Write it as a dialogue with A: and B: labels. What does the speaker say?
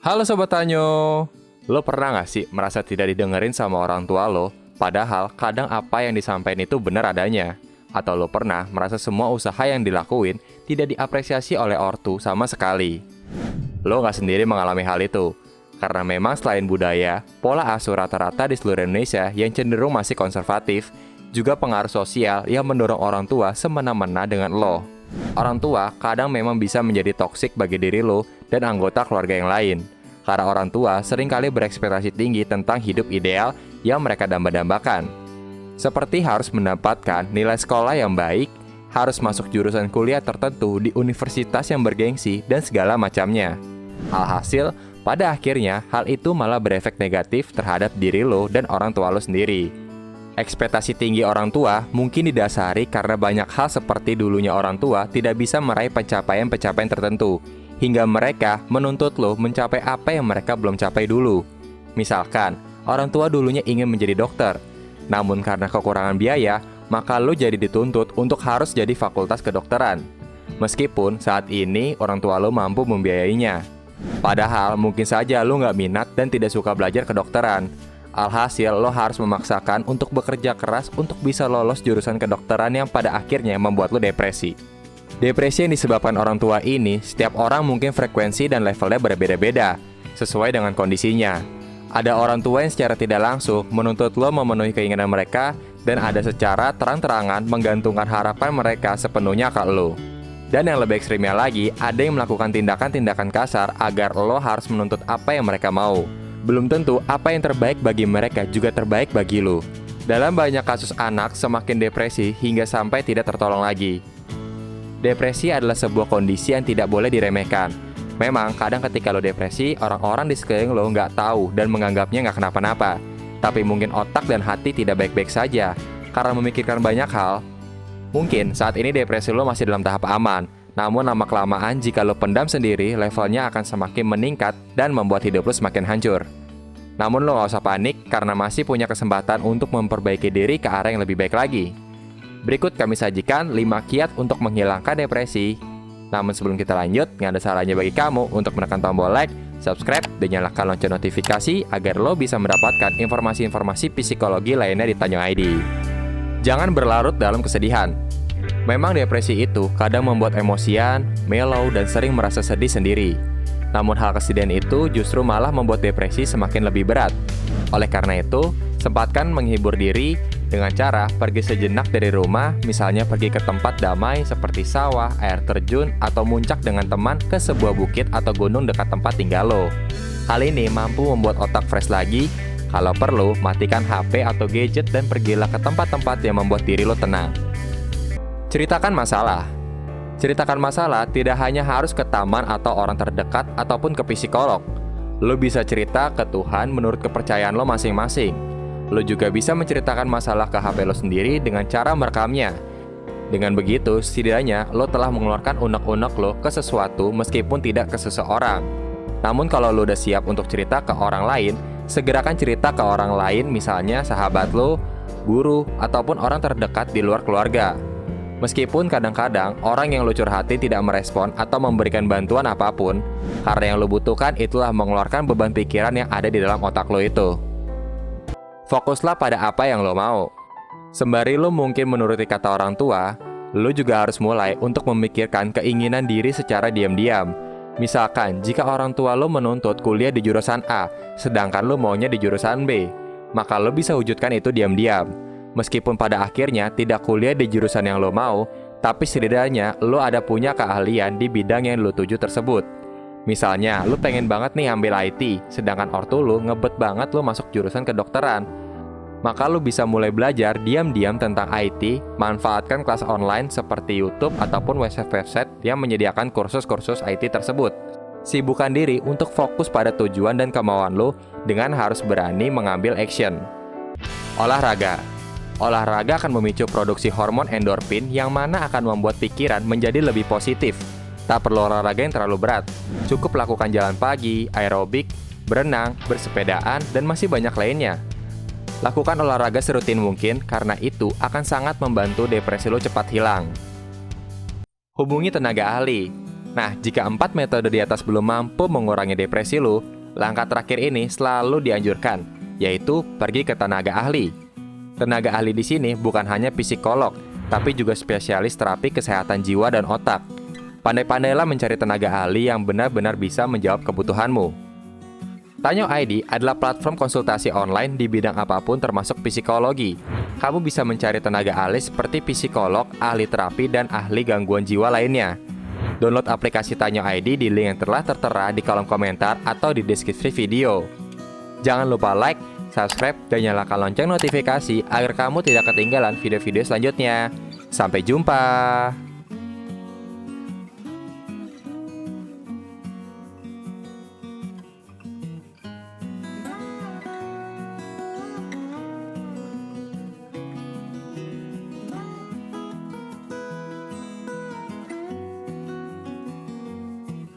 A: Halo Sobat Tanyo, lo pernah gak sih merasa tidak didengerin sama orang tua lo? Padahal kadang apa yang disampaikan itu benar adanya. Atau lo pernah merasa semua usaha yang dilakuin tidak diapresiasi oleh ortu sama sekali? Lo gak sendiri mengalami hal itu. Karena memang selain budaya, pola asuh rata-rata di seluruh Indonesia yang cenderung masih konservatif, juga pengaruh sosial yang mendorong orang tua semena-mena dengan lo. Orang tua kadang memang bisa menjadi toksik bagi diri lo dan anggota keluarga yang lain. Karena orang tua seringkali berekspektasi tinggi tentang hidup ideal yang mereka damba-dambakan. Seperti harus mendapatkan nilai sekolah yang baik, harus masuk jurusan kuliah tertentu di universitas yang bergengsi, dan segala macamnya. Alhasil, pada akhirnya hal itu malah berefek negatif terhadap diri lo dan orang tua lo sendiri. Ekspektasi tinggi orang tua mungkin didasari karena banyak hal seperti dulunya orang tua tidak bisa meraih pencapaian-pencapaian tertentu, hingga mereka menuntut lo mencapai apa yang mereka belum capai dulu. Misalkan, orang tua dulunya ingin menjadi dokter, namun karena kekurangan biaya, maka lo jadi dituntut untuk harus jadi fakultas kedokteran. Meskipun saat ini orang tua lo mampu membiayainya. Padahal mungkin saja lo nggak minat dan tidak suka belajar kedokteran. Alhasil, lo harus memaksakan untuk bekerja keras untuk bisa lolos jurusan kedokteran yang pada akhirnya membuat lo depresi. Depresi yang disebabkan orang tua ini, setiap orang mungkin frekuensi dan levelnya berbeda-beda, sesuai dengan kondisinya. Ada orang tua yang secara tidak langsung menuntut lo memenuhi keinginan mereka, dan ada secara terang-terangan menggantungkan harapan mereka sepenuhnya ke lo. Dan yang lebih ekstrimnya lagi, ada yang melakukan tindakan-tindakan kasar agar lo harus menuntut apa yang mereka mau. Belum tentu apa yang terbaik bagi mereka juga terbaik bagi lo. Dalam banyak kasus anak semakin depresi hingga sampai tidak tertolong lagi. Depresi adalah sebuah kondisi yang tidak boleh diremehkan. Memang kadang ketika lo depresi, orang-orang di sekeliling lo nggak tahu dan menganggapnya nggak kenapa-napa. Tapi mungkin otak dan hati tidak baik-baik saja karena memikirkan banyak hal. Mungkin saat ini depresi lo masih dalam tahap aman. Namun lama-kelamaan jika lo pendam sendiri, levelnya akan semakin meningkat dan membuat hidup lo semakin hancur. Namun lo gak usah panik karena masih punya kesempatan untuk memperbaiki diri ke arah yang lebih baik lagi. Berikut kami sajikan 5 kiat untuk menghilangkan depresi. Namun sebelum kita lanjut, gak ada salahnya bagi kamu untuk menekan tombol like, subscribe, dan nyalakan lonceng notifikasi agar lo bisa mendapatkan informasi-informasi psikologi lainnya di Tanyo ID. Jangan berlarut dalam kesedihan. Memang depresi itu kadang membuat emosian, mellow, dan sering merasa sedih sendiri. Namun hal kesedihan itu justru malah membuat depresi semakin lebih berat. Oleh karena itu, sempatkan menghibur diri dengan cara pergi sejenak dari rumah, misalnya pergi ke tempat damai seperti sawah, air terjun, atau muncak dengan teman ke sebuah bukit atau gunung dekat tempat tinggal lo. Hal ini mampu membuat otak fresh lagi. Kalau perlu, matikan HP atau gadget dan pergilah ke tempat-tempat yang membuat diri lo tenang. Ceritakan masalah. Ceritakan masalah tidak hanya harus ke taman atau orang terdekat ataupun ke psikolog. Lo bisa cerita ke Tuhan menurut kepercayaan lo masing-masing. Lo juga bisa menceritakan masalah ke HP lo sendiri dengan cara merekamnya. Dengan begitu, setidaknya lo telah mengeluarkan unek-unek lo ke sesuatu meskipun tidak ke seseorang. Namun kalau lo udah siap untuk cerita ke orang lain, segerakan cerita ke orang lain, misalnya sahabat lo, guru, ataupun orang terdekat di luar keluarga. Meskipun kadang-kadang orang yang lo curhatin tidak merespon atau memberikan bantuan apapun, karena yang lo butuhkan itulah mengeluarkan beban pikiran yang ada di dalam otak lo itu. Fokuslah pada apa yang lo mau. Sembari lo mungkin menuruti kata orang tua, lo juga harus mulai untuk memikirkan keinginan diri secara diam-diam. Misalkan, jika orang tua lo menuntut kuliah di jurusan A, sedangkan lo maunya di jurusan B, maka lo bisa wujudkan itu diam-diam. Meskipun pada akhirnya tidak kuliah di jurusan yang lo mau, tapi setidaknya lo ada punya keahlian di bidang yang lo tuju tersebut. Misalnya, lo pengen banget nih ambil IT, sedangkan ortu lo ngebet banget lo masuk jurusan kedokteran. Maka lo bisa mulai belajar diam-diam tentang IT, manfaatkan kelas online seperti YouTube ataupun website-website yang menyediakan kursus-kursus IT tersebut. Sibukkan diri untuk fokus pada tujuan dan kemauan lo dengan harus berani mengambil action. Olahraga. Olahraga akan memicu produksi hormon endorfin yang mana akan membuat pikiran menjadi lebih positif. Tak perlu olahraga yang terlalu berat. Cukup lakukan jalan pagi, aerobik, berenang, bersepedaan, dan masih banyak lainnya. Lakukan olahraga serutin mungkin karena itu akan sangat membantu depresi lo cepat hilang. Hubungi tenaga ahli. Nah, jika 4 metode di atas belum mampu mengurangi depresi lo, Langkah terakhir ini selalu dianjurkan, yaitu pergi ke tenaga ahli. Tenaga ahli di sini bukan hanya psikolog, tapi juga spesialis terapi kesehatan jiwa dan otak. Pandai-pandailah mencari tenaga ahli yang benar-benar bisa menjawab kebutuhanmu. Tanyo ID adalah platform konsultasi online di bidang apapun termasuk psikologi. Kamu bisa mencari tenaga ahli seperti psikolog, ahli terapi, dan ahli gangguan jiwa lainnya. Download aplikasi Tanyo ID di link yang telah tertera di kolom komentar atau di deskripsi video. Jangan lupa like, subscribe, dan nyalakan lonceng notifikasi agar kamu tidak ketinggalan video-video selanjutnya. Sampai jumpa!